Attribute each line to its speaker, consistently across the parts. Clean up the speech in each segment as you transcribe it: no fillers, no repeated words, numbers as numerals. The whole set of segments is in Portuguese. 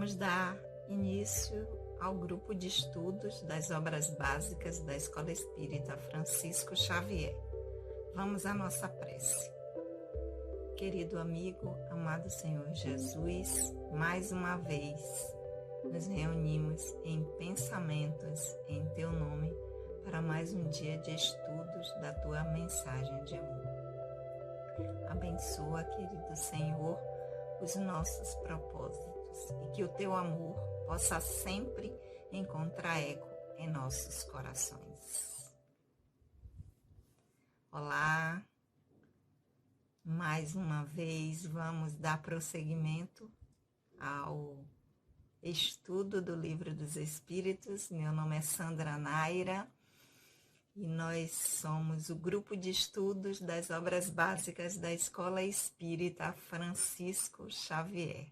Speaker 1: Vamos dar início ao grupo de estudos das obras básicas da Escola Espírita Francisco Xavier. Vamos à nossa prece. Querido amigo, amado Senhor Jesus, mais uma vez nos reunimos em pensamentos em Teu nome para mais um dia de estudos da Tua mensagem de amor. Abençoa, querido Senhor, os nossos propósitos e que o Teu amor possa sempre encontrar eco em nossos corações. Olá, mais uma vez vamos dar prosseguimento ao estudo do Livro dos Espíritos. Meu nome é Sandra Naira e nós somos o grupo de estudos das obras básicas da Escola Espírita Francisco Xavier.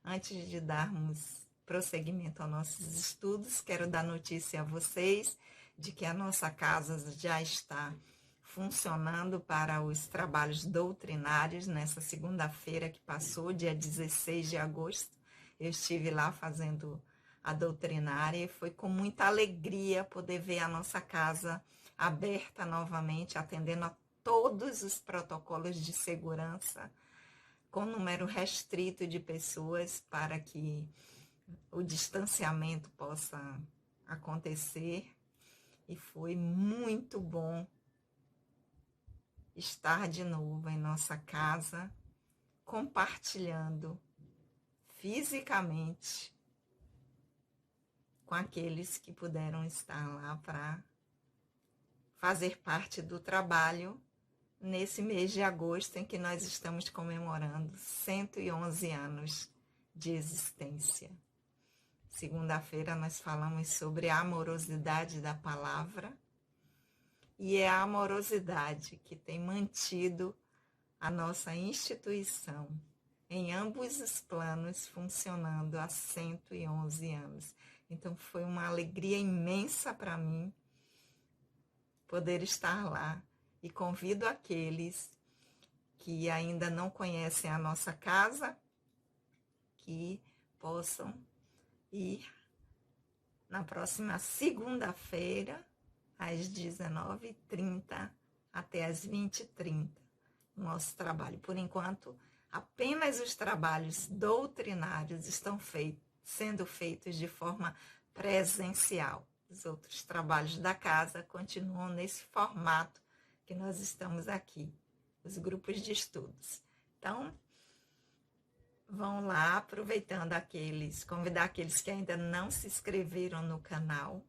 Speaker 1: Antes de darmos prosseguimento aos nossos estudos, quero dar notícia a vocês de que a nossa casa já está funcionando para os trabalhos doutrinários. Nessa segunda-feira que passou, dia 16 de agosto, eu estive lá fazendo a doutrinária e foi com muita alegria poder ver a nossa casa aberta novamente, atendendo a todos os protocolos de segurança, com número restrito de pessoas para que o distanciamento possa acontecer. E foi muito bom estar de novo em nossa casa, compartilhando fisicamente com aqueles que puderam estar lá para fazer parte do trabalho nesse mês de agosto em que nós estamos comemorando 111 anos de existência. Segunda-feira nós falamos sobre a amorosidade da palavra e é a amorosidade que tem mantido a nossa instituição em ambos os planos funcionando há 111 anos. Então foi uma alegria imensa para mim poder estar lá e convido aqueles que ainda não conhecem a nossa casa que possam ir na próxima segunda-feira às 19h30 até às 20h30 no nosso trabalho. Por enquanto, apenas os trabalhos doutrinários estão sendo feitos de forma presencial. Os outros trabalhos da casa continuam nesse formato que nós estamos aqui, os grupos de estudos. Então, vão lá, aproveitando convidar aqueles que ainda não se inscreveram no canal,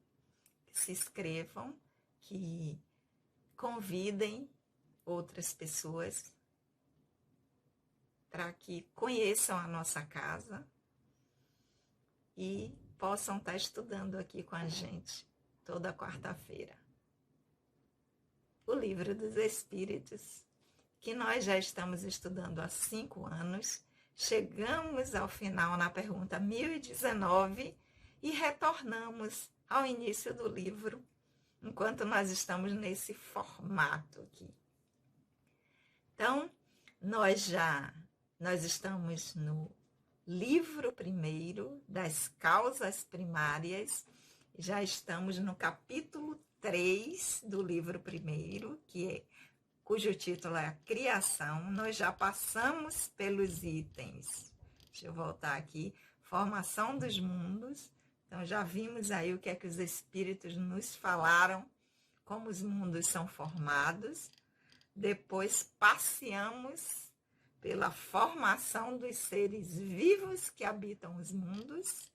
Speaker 1: que se inscrevam, que convidem outras pessoas para que conheçam a nossa casa e possam estar estudando aqui com a gente toda quarta-feira. O Livro dos Espíritos, que nós já estamos estudando há 5 anos, chegamos ao final na pergunta 1019 e retornamos ao início do livro, enquanto nós estamos nesse formato aqui. Então, nós estamos no livro primeiro das causas primárias, já estamos no capítulo 3 do livro primeiro, cujo título é a Criação. Nós já passamos pelos itens. Deixa eu voltar aqui. Formação dos mundos. Então, já vimos aí o que é que os espíritos nos falaram, como os mundos são formados. Depois, passeamos pela formação dos seres vivos que habitam os mundos.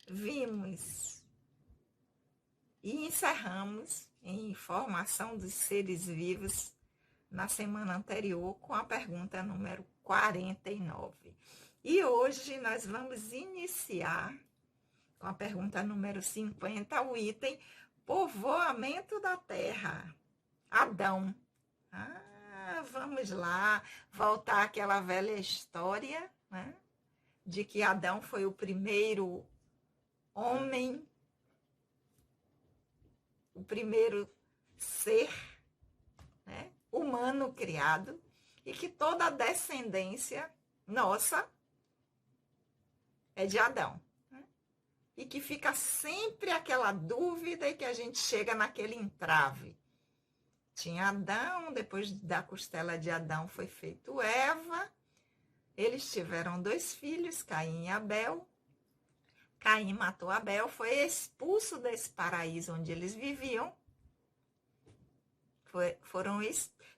Speaker 1: Vimos e encerramos em formação dos seres vivos na semana anterior com a pergunta número 49. E hoje nós vamos iniciar com a pergunta número 50, o item povoamento da Terra. Adão. Vamos lá, voltar àquela velha história, né, de que Adão foi o primeiro homem, o primeiro ser, né, humano criado, e que toda a descendência nossa é de Adão. E que fica sempre aquela dúvida e que a gente chega naquele entrave. Tinha Adão, depois da costela de Adão foi feito Eva. Eles tiveram 2 filhos, Caim e Abel. Caim matou Abel, foi expulso desse paraíso onde eles viviam.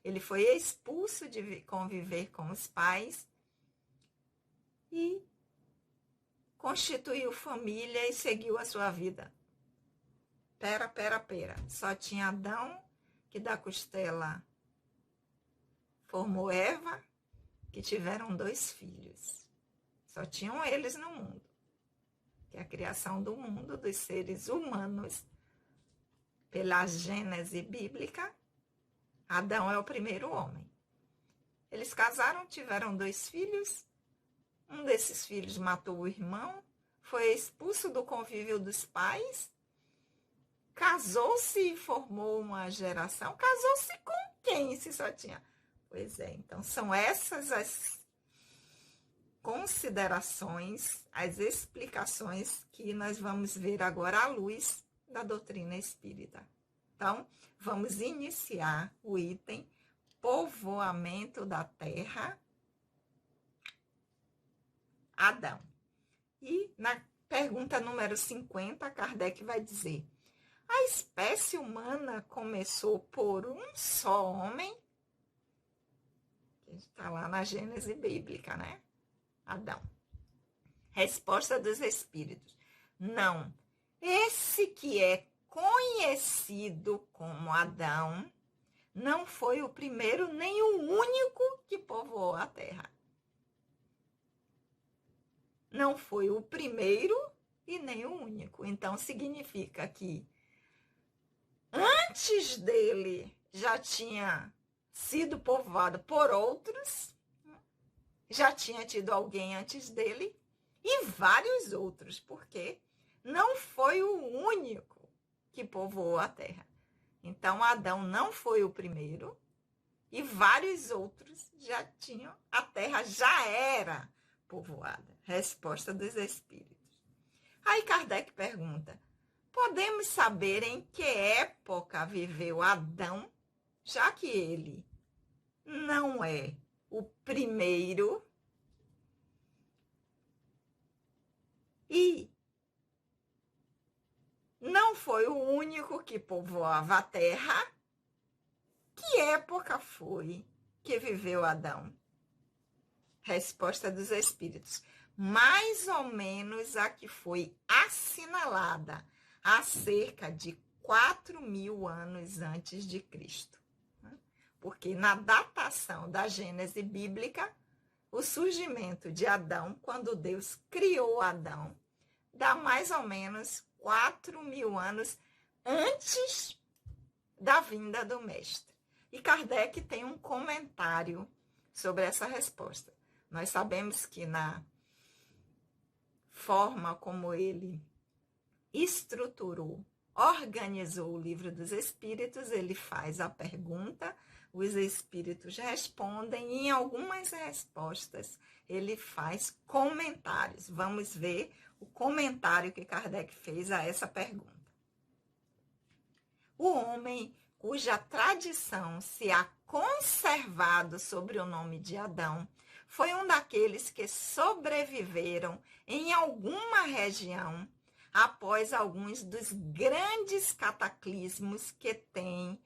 Speaker 1: Ele foi expulso de conviver com os pais e constituiu família e seguiu a sua vida. Pera. Só tinha Adão, que da costela formou Eva, que tiveram 2 filhos. Só tinham eles no mundo. Que é a criação do mundo, dos seres humanos, pela Gênese bíblica, Adão é o primeiro homem. Eles casaram, tiveram 2 filhos. Um desses filhos matou o irmão, foi expulso do convívio dos pais, casou-se e formou uma geração. Casou-se com quem, se só tinha? Pois é, então são essas as considerações, as explicações que nós vamos ver agora à luz da doutrina espírita. Então, vamos iniciar o item povoamento da terra, Adão. E na pergunta número 50, Kardec vai dizer: a espécie humana começou por um só homem? Está lá na Gênese bíblica, né? Adão. Resposta dos espíritos: não. Esse que é conhecido como Adão não foi o primeiro nem o único que povoou a terra. Não foi o primeiro e nem o único. Então, significa que antes dele já tinha sido povoado por outros, já tinha tido alguém antes dele e vários outros, porque não foi o único que povoou a terra. Então, Adão não foi o primeiro e vários outros já tinham, a terra já era povoada. Resposta dos espíritos. Aí Kardec pergunta: podemos saber em que época viveu Adão, já que ele não é o primeiro e não foi o único que povoava a terra? Que época foi que viveu Adão? Resposta dos espíritos: mais ou menos a que foi assinalada há cerca de 4.000 anos antes de Cristo. Porque na datação da Gênese bíblica, o surgimento de Adão, quando Deus criou Adão, dá mais ou menos 4.000 anos antes da vinda do Mestre. E Kardec tem um comentário sobre essa resposta. Nós sabemos que na forma como ele estruturou, organizou o Livro dos Espíritos, ele faz a pergunta, os espíritos respondem e em algumas respostas ele faz comentários. Vamos ver o comentário que Kardec fez a essa pergunta. O homem cuja tradição se há conservado sobre o nome de Adão foi um daqueles que sobreviveram em alguma região após alguns dos grandes cataclismos que têm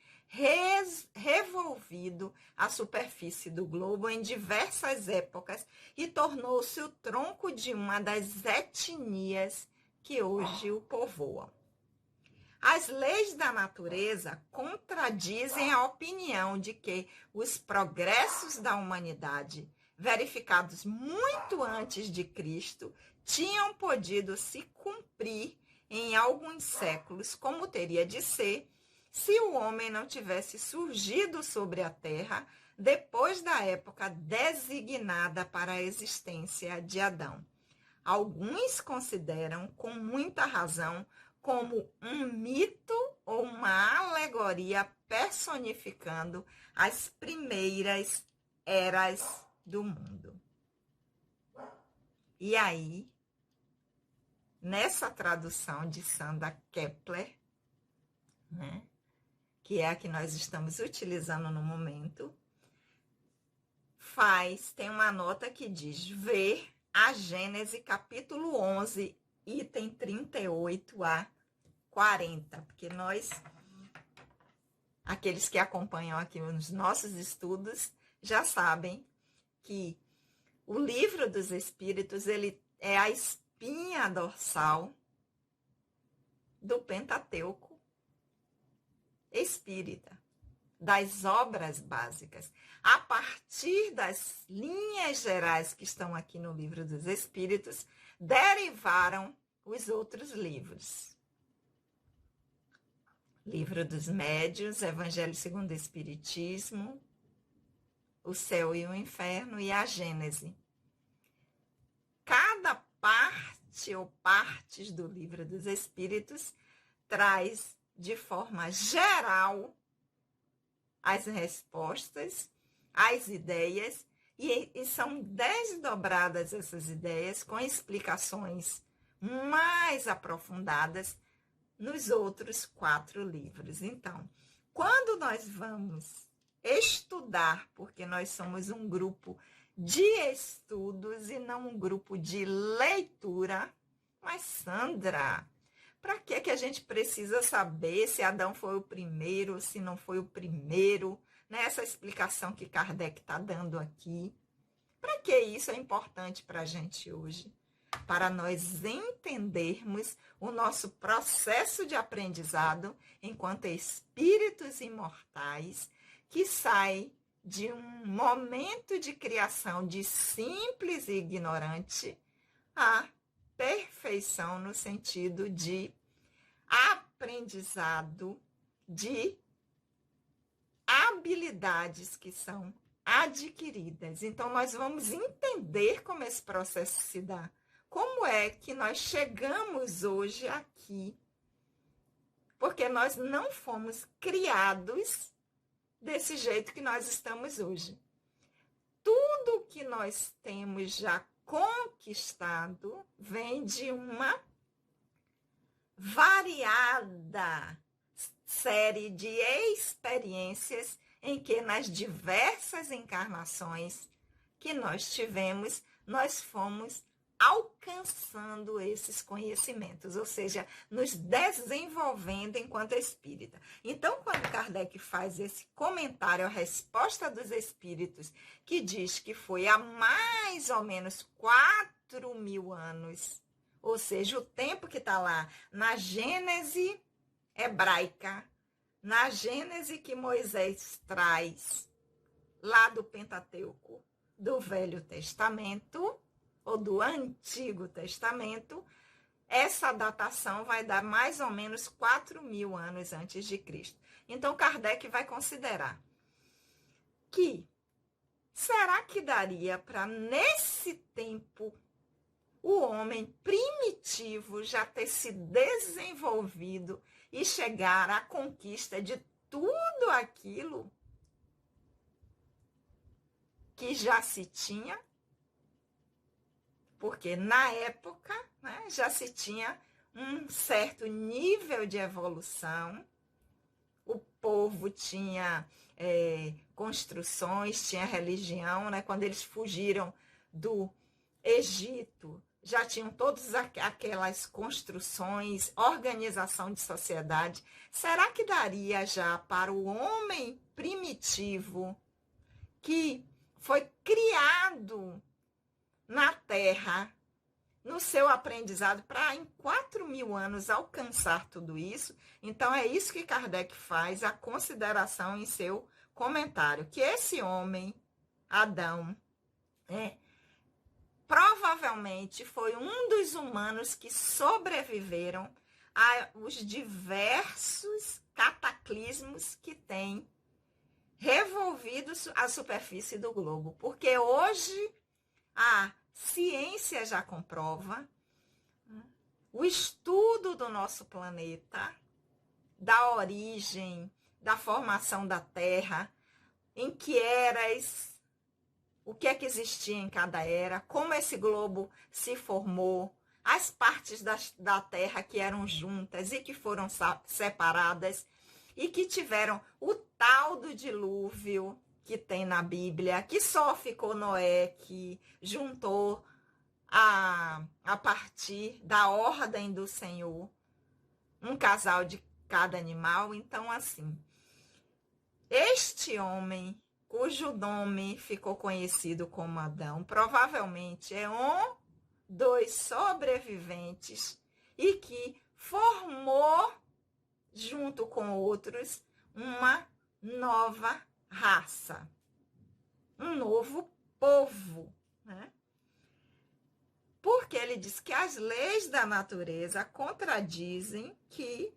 Speaker 1: revolvido a superfície do globo em diversas épocas e tornou-se o tronco de uma das etnias que hoje o povoam. As leis da natureza contradizem a opinião de que os progressos da humanidade, verificados muito antes de Cristo, tinham podido se cumprir em alguns séculos, como teria de ser se o homem não tivesse surgido sobre a Terra depois da época designada para a existência de Adão. Alguns consideram, com muita razão, como um mito ou uma alegoria personificando as primeiras eras do mundo. E aí, nessa tradução de Sandra Kepler, né, que é a que nós estamos utilizando no momento, tem uma nota que diz: ver a Gênesis capítulo 11, item 38 a 40, porque aqueles que acompanham aqui os nossos estudos, já sabem que o livro dos Espíritos, ele é a espinha dorsal do Pentateuco espírita, das obras básicas. A partir das linhas gerais que estão aqui no livro dos Espíritos, derivaram os outros livros. Livro dos Médiuns, Evangelho segundo o Espiritismo, o Céu e o Inferno e a Gênese. Cada parte ou partes do livro dos Espíritos traz de forma geral as respostas, as ideias, e são desdobradas essas ideias com explicações mais aprofundadas nos outros 4 livros. Então, quando nós vamos estudar, porque nós somos um grupo de estudos e não um grupo de leitura, mas Sandra, para que a gente precisa saber se Adão foi o primeiro, se não foi o primeiro? Essa explicação que Kardec está dando aqui. Para que isso é importante para a gente hoje? Para nós entendermos o nosso processo de aprendizado enquanto espíritos imortais que sai de um momento de criação de simples e ignorante a perfeição no sentido de aprendizado de habilidades que são adquiridas. Então, nós vamos entender como esse processo se dá. Como é que nós chegamos hoje aqui? Porque nós não fomos criados desse jeito que nós estamos hoje. Tudo que nós temos já conquistado vem de uma variada série de experiências em que nas diversas encarnações que nós tivemos, nós fomos alcançando esses conhecimentos, ou seja, nos desenvolvendo enquanto espírita. Então, quando Kardec faz esse comentário, a resposta dos espíritos, que diz que foi há mais ou menos 4.000 anos, ou seja, o tempo que está lá na Gênese hebraica, na Gênese que Moisés traz lá do Pentateuco, do Velho Testamento, ou do Antigo Testamento, essa datação vai dar mais ou menos 4.000 anos antes de Cristo. Então, Kardec vai considerar que será que daria para, nesse tempo, o homem primitivo já ter se desenvolvido e chegar à conquista de tudo aquilo que já se tinha? Porque na época, né, já se tinha um certo nível de evolução, o povo tinha construções, tinha religião, né? Quando eles fugiram do Egito, já tinham todas aquelas construções, organização de sociedade. Será que daria já para o homem primitivo que foi criado na Terra, no seu aprendizado, para em 4.000 anos alcançar tudo isso? Então, é isso que Kardec faz a consideração em seu comentário, que esse homem, Adão, provavelmente foi um dos humanos que sobreviveram aos diversos cataclismos que têm revolvido a superfície do globo. Porque hoje a ciência já comprova o estudo do nosso planeta, da origem, da formação da Terra, em que eras, o que é que existia em cada era, como esse globo se formou, as partes da terra que eram juntas e que foram separadas e que tiveram o tal do dilúvio que tem na Bíblia, que só ficou Noé, que juntou a partir da ordem do Senhor um casal de cada animal. Então, assim, este homem, cujo nome ficou conhecido como Adão, provavelmente é um dos sobreviventes e que formou, junto com outros, uma nova raça, um novo povo, né? Porque ele diz que as leis da natureza contradizem que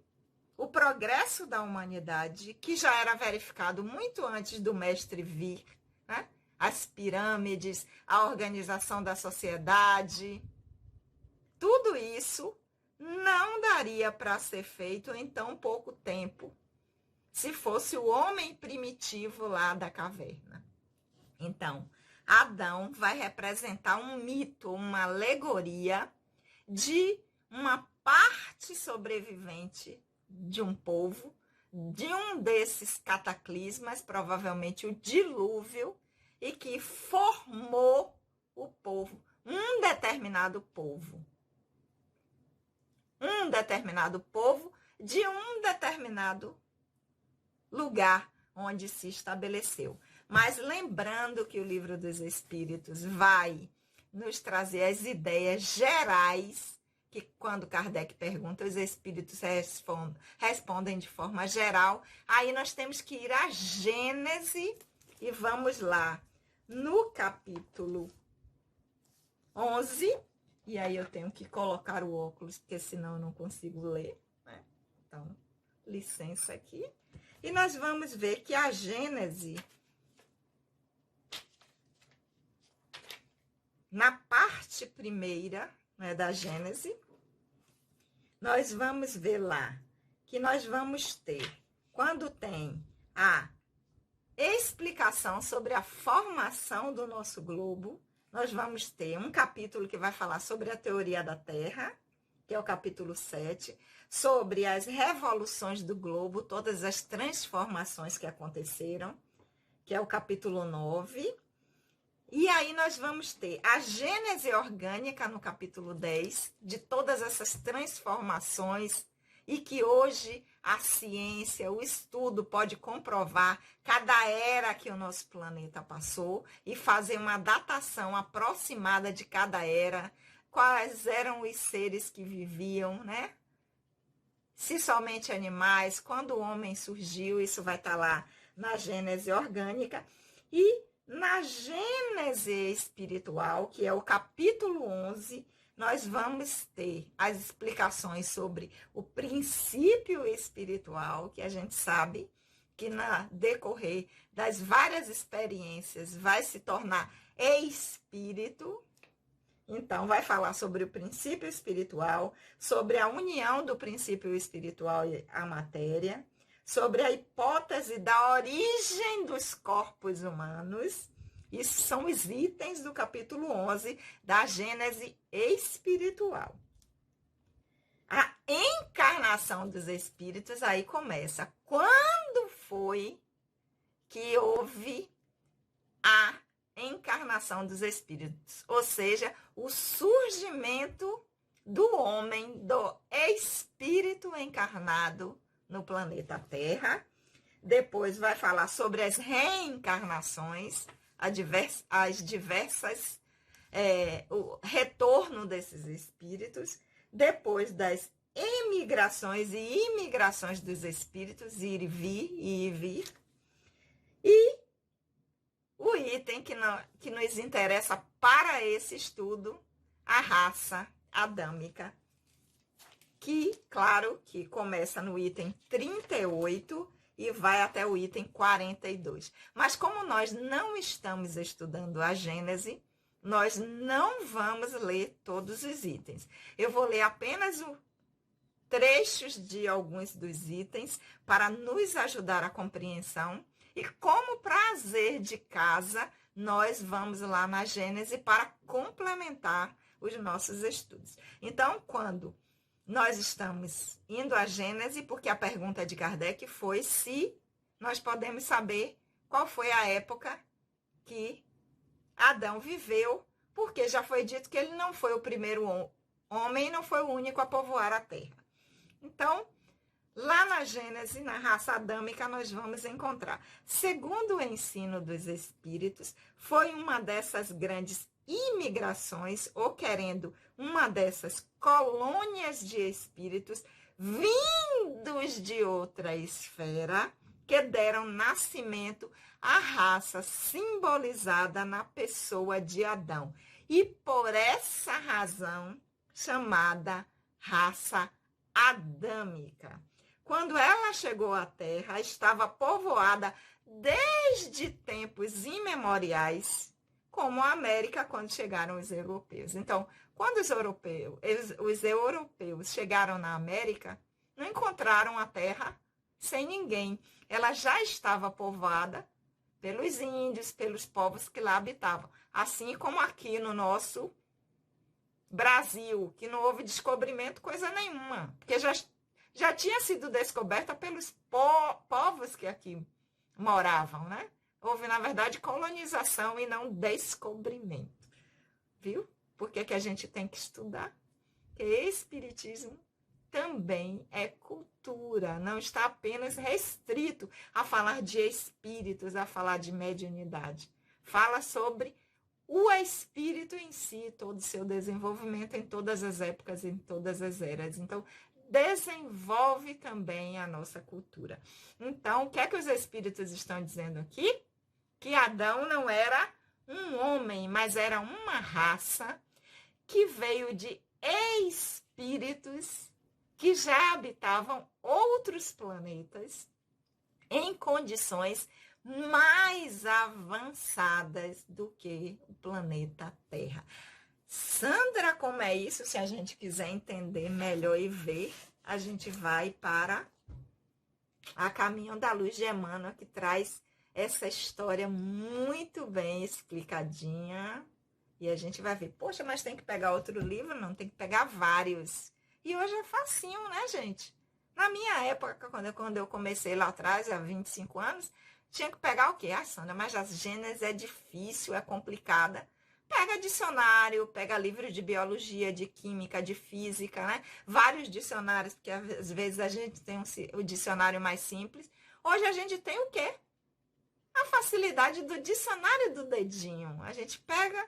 Speaker 1: o progresso da humanidade, que já era verificado muito antes do mestre vir, né? As pirâmides, a organização da sociedade, tudo isso não daria para ser feito em tão pouco tempo, se fosse o homem primitivo lá da caverna. Então, Adão vai representar um mito, uma alegoria de uma parte sobrevivente de um povo, de um desses cataclismas, provavelmente o dilúvio, e que formou o povo, um determinado povo de um determinado lugar onde se estabeleceu. Mas lembrando que o Livro dos Espíritos vai nos trazer as ideias gerais, que quando Kardec pergunta, os espíritos respondem de forma geral. Aí nós temos que ir à Gênese e vamos lá no capítulo 11. E aí eu tenho que colocar o óculos, porque senão eu não consigo ler, né? Então, licença aqui. E nós vamos ver que a Gênese, na parte primeira, né, da Gênese, nós vamos ver lá que nós vamos ter, quando tem a explicação sobre a formação do nosso globo, nós vamos ter um capítulo que vai falar sobre a teoria da Terra, que é o capítulo 7, sobre as revoluções do globo, todas as transformações que aconteceram, que é o capítulo 9. E aí nós vamos ter a gênese orgânica no capítulo 10, de todas essas transformações, e que hoje a ciência, o estudo pode comprovar cada era que o nosso planeta passou e fazer uma datação aproximada de cada era, quais eram os seres que viviam, né? Se somente animais, quando o homem surgiu, isso vai estar lá na gênese orgânica. E na gênese espiritual, que é o capítulo 11, nós vamos ter as explicações sobre o princípio espiritual, que a gente sabe que no decorrer das várias experiências vai se tornar espírito. Então, vai falar sobre o princípio espiritual, sobre a união do princípio espiritual e a matéria, sobre a hipótese da origem dos corpos humanos. Isso são os itens do capítulo 11 da Gênese espiritual. A encarnação dos espíritos aí começa. Quando foi que houve a encarnação dos espíritos? Ou seja, o surgimento do homem, do espírito encarnado no planeta Terra. Depois vai falar sobre as reencarnações, as diversas, o retorno desses espíritos, depois das emigrações e imigrações dos espíritos, ir e vir, e o item que nos interessa para esse estudo, a raça adâmica, que, claro, que começa no item 38 e vai até o item 42. Mas como nós não estamos estudando a Gênese, nós não vamos ler todos os itens. Eu vou ler apenas trechos de alguns dos itens para nos ajudar a compreensão. E como prazer de casa, nós vamos lá na Gênese para complementar os nossos estudos. Então, quando nós estamos indo à Gênese, porque a pergunta de Kardec foi se nós podemos saber qual foi a época que Adão viveu, porque já foi dito que ele não foi o primeiro homem e não foi o único a povoar a terra. Então, lá na Gênese, na raça adâmica, nós vamos encontrar. Segundo o ensino dos espíritos, foi uma dessas grandes imigrações, ou querendo, uma dessas colônias de espíritos vindos de outra esfera, que deram nascimento à raça simbolizada na pessoa de Adão. E por essa razão, chamada raça adâmica. Quando ela chegou à Terra, estava povoada desde tempos imemoriais, como a América, quando chegaram os europeus. Então, quando os europeus chegaram na América, não encontraram a Terra sem ninguém. Ela já estava povoada pelos índios, pelos povos que lá habitavam. Assim como aqui no nosso Brasil, que não houve descobrimento coisa nenhuma, porque já tinha sido descoberta pelos povos que aqui moravam, né? Houve, na verdade, colonização e não descobrimento. Viu? Por que a gente tem que estudar? Porque espiritismo também é cultura, não está apenas restrito a falar de espíritos, a falar de mediunidade. Fala sobre o espírito em si, todo o seu desenvolvimento em todas as épocas, em todas as eras. Então, desenvolve também a nossa cultura. Então, o que é que os espíritos estão dizendo aqui? Que Adão não era um homem, mas era uma raça que veio de espíritos que já habitavam outros planetas em condições mais avançadas do que o planeta Terra. Sandra, como é isso? Se a gente quiser entender melhor e ver, a gente vai para A Caminho da Luz de Emmanuel, que traz essa história muito bem explicadinha. E a gente vai ver, poxa, mas tem que pegar outro livro? Não, tem que pegar vários. E hoje é facinho, né, gente? Na minha época, quando eu comecei lá atrás, há 25 anos, tinha que pegar o quê? Ah, Sandra, mas as Gênesis é difícil, é complicada. Pega dicionário, pega livro de biologia, de química, de física, né? Vários dicionários, porque às vezes a gente tem o dicionário mais simples. Hoje a gente tem o quê? A facilidade do dicionário do dedinho. A gente pega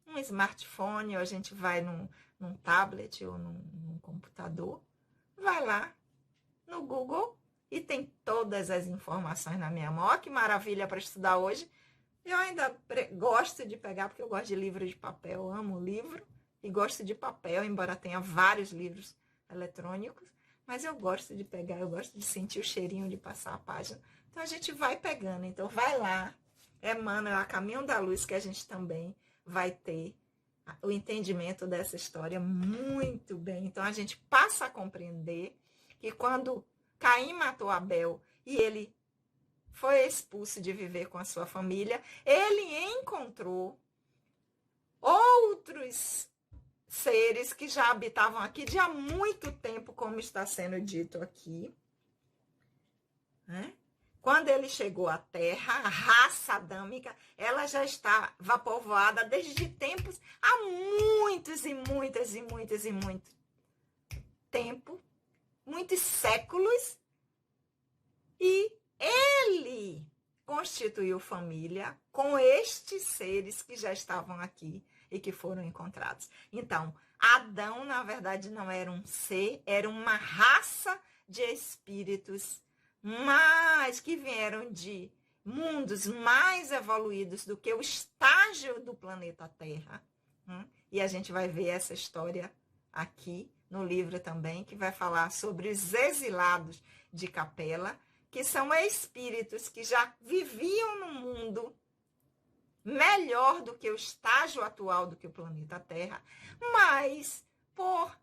Speaker 1: um smartphone, ou a gente vai num tablet ou num computador, vai lá no Google e tem todas as informações na minha mão. Olha que maravilha para estudar hoje. Eu ainda gosto de pegar, porque eu gosto de livro de papel, eu amo livro e gosto de papel, embora tenha vários livros eletrônicos, mas eu gosto de pegar, eu gosto de sentir o cheirinho de passar a página. Então a gente vai pegando, então vai lá, Emmanuel, A Caminho da Luz, que a gente também vai ter o entendimento dessa história muito bem. Então a gente passa a compreender que quando Caim matou Abel e ele foi expulso de viver com a sua família, ele encontrou outros seres que já habitavam aqui de há muito tempo, como está sendo dito aqui, né? Quando ele chegou à Terra, a raça adâmica, ela já estava povoada desde tempos, há muitos e muitas e muitas e muito tempo, muitos séculos, e ele constituiu família com estes seres que já estavam aqui e que foram encontrados. Então, Adão, na verdade, não era um ser, era uma raça de espíritos, mas que vieram de mundos mais evoluídos do que o estágio do planeta Terra. E a gente vai ver essa história aqui no livro também, que vai falar sobre os exilados de Capela, que são espíritos que já viviam no mundo melhor do que o estágio atual do que o planeta Terra, mas por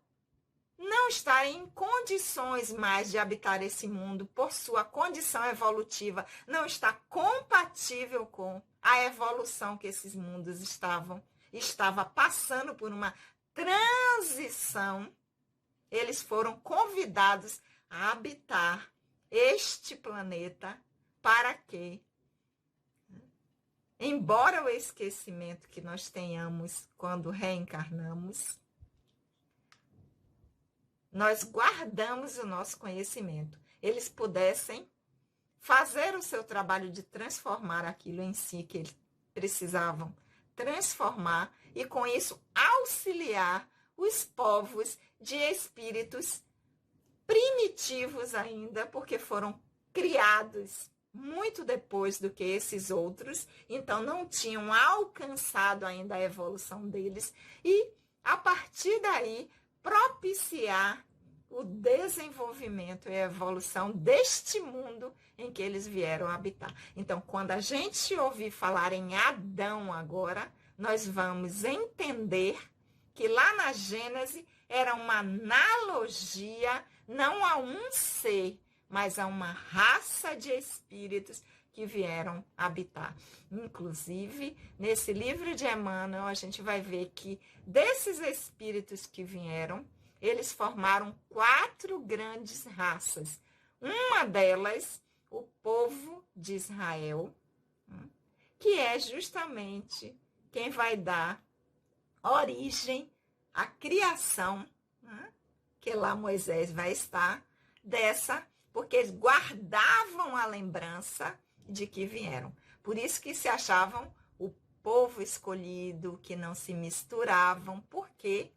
Speaker 1: não estarem em condições mais de habitar esse mundo, por sua condição evolutiva, não está compatível com a evolução que esses mundos estava passando por uma transição, eles foram convidados a habitar este planeta para que, embora o esquecimento que nós tenhamos quando reencarnamos, nós guardamos o nosso conhecimento. Eles pudessem fazer o seu trabalho de transformar aquilo em si que eles precisavam transformar e, com isso, auxiliar os povos de espíritos primitivos ainda, porque foram criados muito depois do que esses outros, então não tinham alcançado ainda a evolução deles, e, a partir daí, propiciar o desenvolvimento e a evolução deste mundo em que eles vieram habitar. Então, quando a gente ouvir falar em Adão agora, nós vamos entender que lá na Gênese era uma analogia não a um ser, mas a uma raça de espíritos que vieram habitar. Inclusive, nesse livro de Emmanuel, a gente vai ver que desses espíritos que vieram, eles formaram 4 grandes raças. Uma delas, o povo de Israel, que é justamente quem vai dar origem à criação, que lá Moisés vai estar, porque eles guardavam a lembrança de que vieram. Por isso que se achavam o povo escolhido, que não se misturavam. Por quê?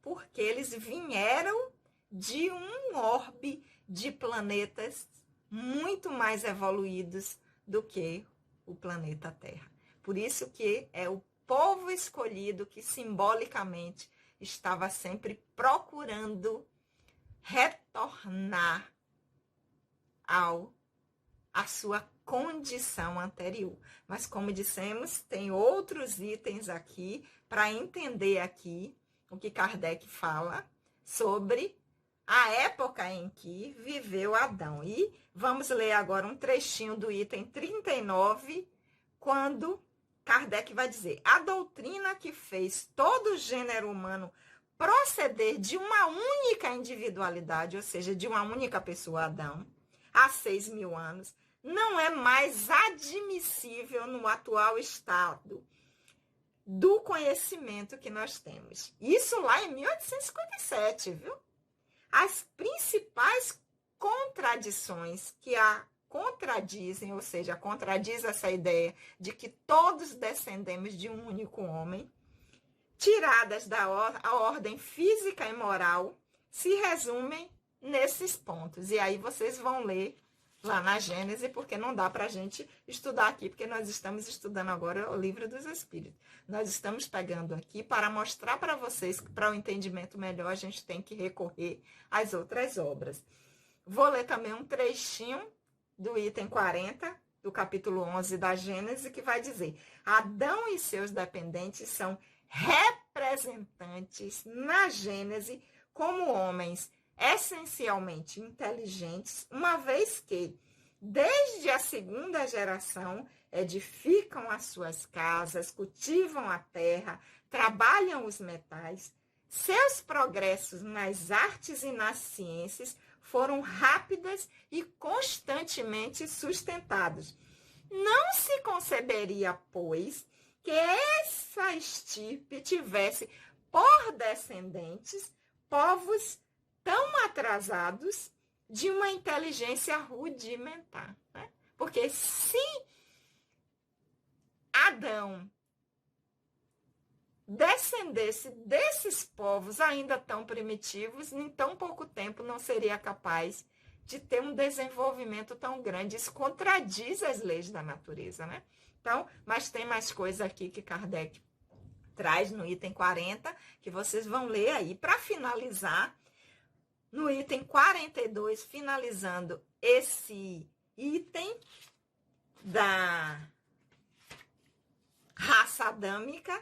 Speaker 1: Porque eles vieram de um orbe de planetas muito mais evoluídos do que o planeta Terra. Por isso que é o povo escolhido que simbolicamente estava sempre procurando retornar à sua condição anterior. Mas, como dissemos, tem outros itens aqui para entender aqui o que Kardec fala sobre a época em que viveu Adão. E vamos ler agora um trechinho do item 39, quando Kardec vai dizer: a doutrina que fez todo o gênero humano proceder de uma única individualidade, ou seja, de uma única pessoa, Adão, há 6.000 anos, não é mais admissível no atual estado do conhecimento que nós temos. Isso lá em 1857, viu? As principais contradições que a contradizem, ou seja, contradiz essa ideia de que todos descendemos de um único homem, tiradas da ordem física e moral, se resumem nesses pontos. E aí vocês vão ler lá na Gênese, porque não dá para a gente estudar aqui, porque nós estamos estudando agora o Livro dos Espíritos. Nós estamos pegando aqui para mostrar para vocês que, para o entendimento melhor, a gente tem que recorrer às outras obras. Vou ler também um trechinho do item 40, do capítulo 11 da Gênese, que vai dizer: Adão e seus dependentes são representantes na Gênese como homens essencialmente inteligentes, uma vez que, desde a segunda geração, edificam as suas casas, cultivam a terra, trabalham os metais. Seus progressos nas artes e nas ciências foram rápidos e constantemente sustentados. Não se conceberia, pois, que essa estirpe tivesse por descendentes povos tão atrasados de uma inteligência rudimentar, né? Porque se Adão descendesse desses povos ainda tão primitivos, em tão pouco tempo não seria capaz de ter um desenvolvimento tão grande. Isso contradiz as leis da natureza, né? Então, mas tem mais coisa aqui que Kardec traz no item 40, que vocês vão ler aí. Para finalizar, no item 42, finalizando esse item da raça adâmica,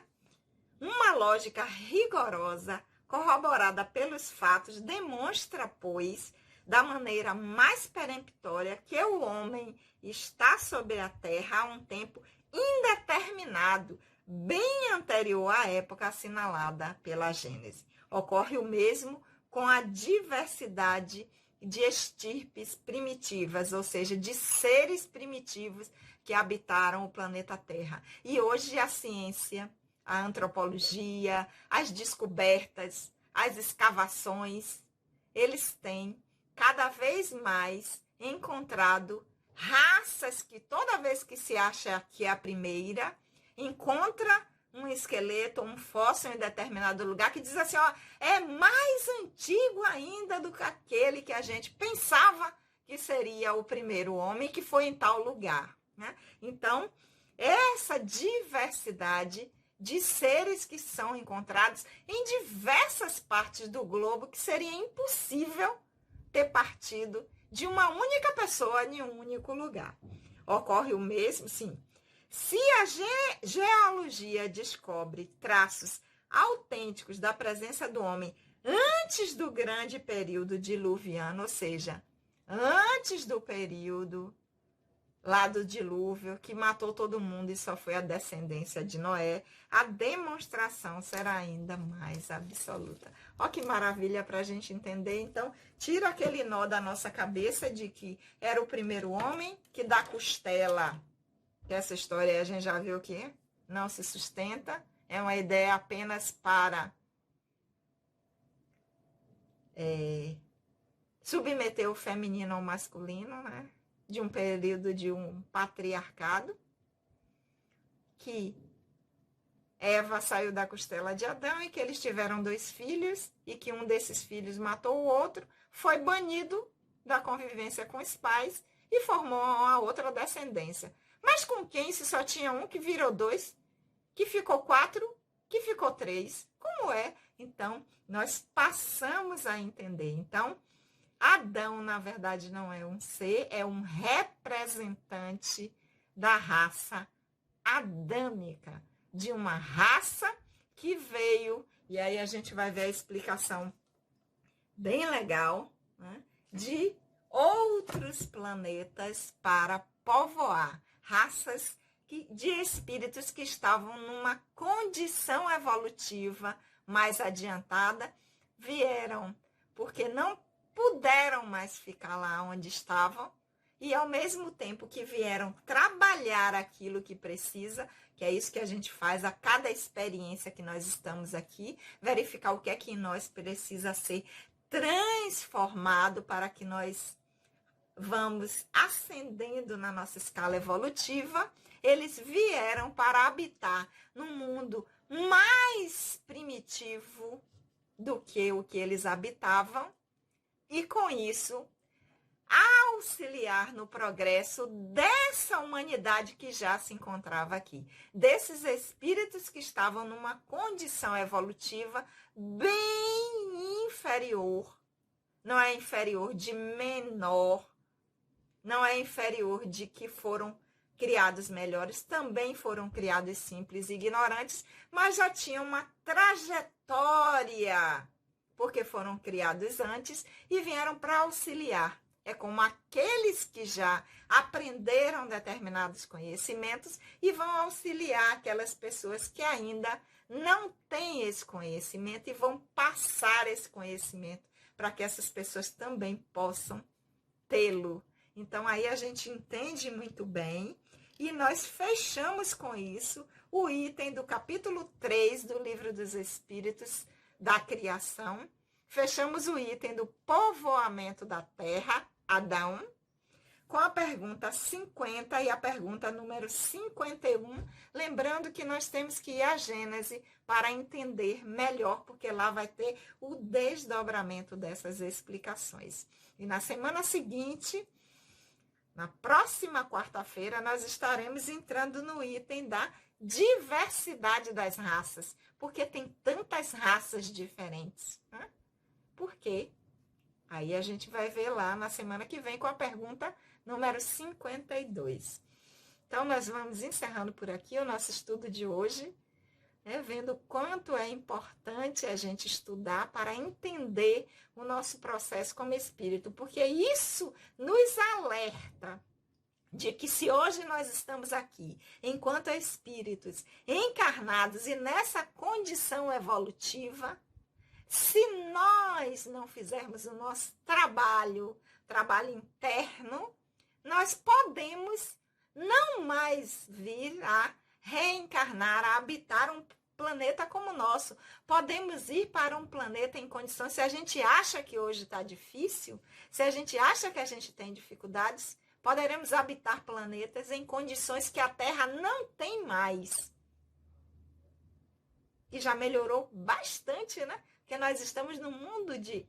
Speaker 1: uma lógica rigorosa, corroborada pelos fatos, demonstra, pois, da maneira mais peremptória, que o homem está sobre a terra há um tempo indeterminado, bem anterior à época assinalada pela Gênese. Ocorre o mesmo com a diversidade de estirpes primitivas, ou seja, de seres primitivos que habitaram o planeta Terra. E hoje a ciência, a antropologia, as descobertas, as escavações, eles têm cada vez mais encontrado raças que toda vez que se acha que é a primeira, encontra um esqueleto, um fóssil em determinado lugar que diz assim, ó, é mais antigo ainda do que aquele que a gente pensava que seria o primeiro homem que foi em tal lugar, né? Então, essa diversidade de seres que são encontrados em diversas partes do globo que seria impossível ter partido de uma única pessoa em um único lugar. Ocorre o mesmo, sim. Se a geologia descobre traços autênticos da presença do homem antes do grande período diluviano, ou seja, antes do período lá do dilúvio, que matou todo mundo e só foi a descendência de Noé, a demonstração será ainda mais absoluta. Olha que maravilha para a gente entender. Então, tira aquele nó da nossa cabeça de que era o primeiro homem que da costela, que essa história a gente já viu que não se sustenta, é uma ideia apenas para submeter o feminino ao masculino, né? De um período de um patriarcado, que Eva saiu da costela de Adão e que eles tiveram 2 filhos e que um desses filhos matou o outro, foi banido da convivência com os pais e formou a outra descendência. Mas com quem se só tinha um que virou 2, que ficou 4, que ficou 3? Como é? Então, nós passamos a entender. Então, Adão, na verdade, não é um ser, é um representante da raça adâmica, de uma raça que veio, e aí a gente vai ver a explicação bem legal, né, de outros planetas para povoar, raças de espíritos que estavam numa condição evolutiva mais adiantada, vieram porque não puderam mais ficar lá onde estavam e, ao mesmo tempo que vieram trabalhar aquilo que precisa, que é isso que a gente faz a cada experiência que nós estamos aqui, verificar o que é que em nós precisa ser transformado para que nós vamos ascendendo na nossa escala evolutiva. Eles vieram para habitar num mundo mais primitivo do que o que eles habitavam, e com isso auxiliar no progresso dessa humanidade que já se encontrava aqui, desses espíritos que estavam numa condição evolutiva bem inferior, não é inferior de menor, não é inferior de que foram criados melhores, também foram criados simples e ignorantes, mas já tinham uma trajetória, porque foram criados antes e vieram para auxiliar. É como aqueles que já aprenderam determinados conhecimentos e vão auxiliar aquelas pessoas que ainda não têm esse conhecimento e vão passar esse conhecimento para que essas pessoas também possam tê-lo. Então, aí a gente entende muito bem e nós fechamos com isso o item do capítulo 3 do Livro dos Espíritos, da criação. Fechamos o item do povoamento da Terra, Adão, com a pergunta 50 e a pergunta número 51. Lembrando que nós temos que ir à Gênese para entender melhor, porque lá vai ter o desdobramento dessas explicações. E na semana seguinte, na próxima quarta-feira, nós estaremos entrando no item da diversidade das raças, porque tem tantas raças diferentes, né? Por quê? Aí a gente vai ver lá na semana que vem com a pergunta número 52. Então, nós vamos encerrando por aqui o nosso estudo de hoje, né, vendo o quanto é importante a gente estudar para entender o nosso processo como espírito, porque isso nos alerta de que se hoje nós estamos aqui, enquanto espíritos encarnados e nessa condição evolutiva, se nós não fizermos o nosso trabalho interno, nós podemos não mais vir a reencarnar, a habitar um planeta como o nosso. Podemos ir para um planeta em condições, se a gente acha que hoje está difícil, se a gente acha que a gente tem dificuldades, poderemos habitar planetas em condições que a Terra não tem mais. E já melhorou bastante, né? Porque nós estamos num mundo de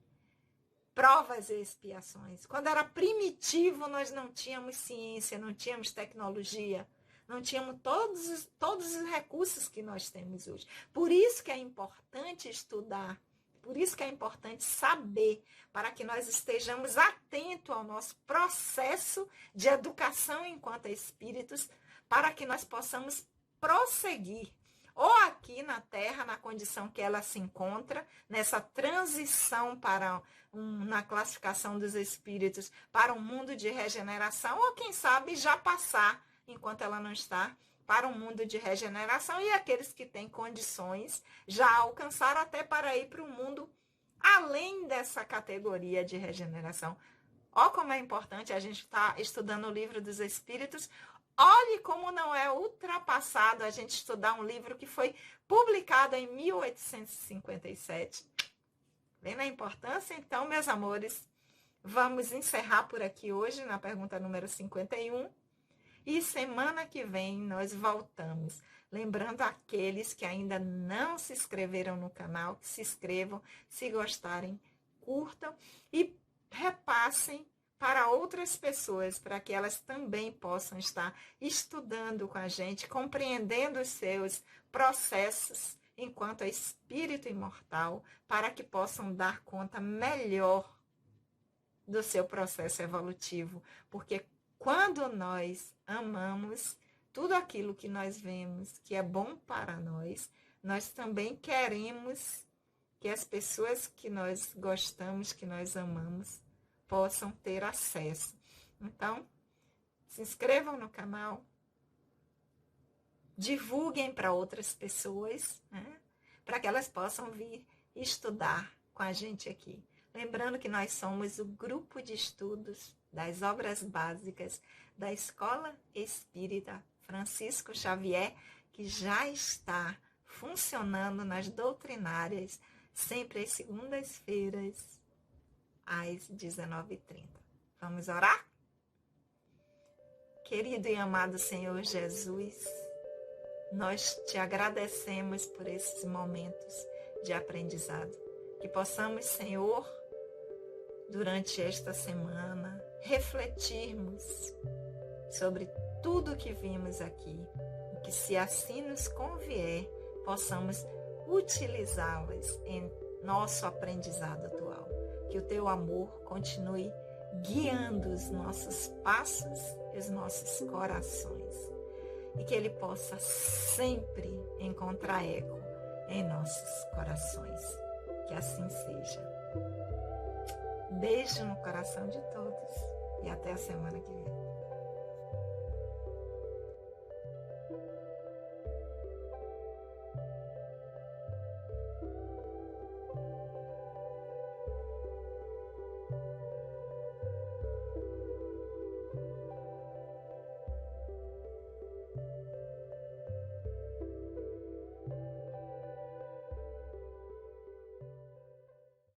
Speaker 1: provas e expiações. Quando era primitivo, nós não tínhamos ciência, não tínhamos tecnologia, não tínhamos todos os recursos que nós temos hoje. Por isso que é importante estudar, por isso que é importante saber, para que nós estejamos atentos ao nosso processo de educação enquanto espíritos, para que nós possamos prosseguir, ou aqui na Terra, na condição que ela se encontra, nessa transição para na classificação dos espíritos para um mundo de regeneração, ou quem sabe já passar, enquanto ela não está, para um mundo de regeneração, e aqueles que têm condições já alcançaram até para ir para um mundo além dessa categoria de regeneração. Olha como é importante a gente estar estudando o livro dos espíritos. Olhe como não é ultrapassado a gente estudar um livro que foi publicado em 1857. Vendo a importância? Então, meus amores, vamos encerrar por aqui hoje na pergunta número 51. E semana que vem nós voltamos. Lembrando aqueles que ainda não se inscreveram no canal, que se inscrevam, se gostarem, curtam e repassem para outras pessoas, para que elas também possam estar estudando com a gente, compreendendo os seus processos enquanto espírito imortal, para que possam dar conta melhor do seu processo evolutivo. Porque quando nós amamos tudo aquilo que nós vemos que é bom para nós, nós também queremos que as pessoas que nós gostamos, que nós amamos, possam ter acesso. Então, se inscrevam no canal, divulguem para outras pessoas, né? Para que elas possam vir estudar com a gente aqui. Lembrando que nós somos o grupo de estudos das obras básicas da Escola Espírita Francisco Xavier, que já está funcionando nas doutrinárias, sempre às segundas-feiras, às 19h30. Vamos orar? Querido e amado Senhor Jesus, nós te agradecemos por esses momentos de aprendizado. Que possamos, Senhor, durante esta semana, refletirmos sobre tudo que vimos aqui, e que, se assim nos convier, possamos utilizá-las em nosso aprendizado atual. Que o teu amor continue guiando os nossos passos e os nossos corações, e que ele possa sempre encontrar eco em nossos corações. Que assim seja. Beijo no coração de todos e até a semana que vem.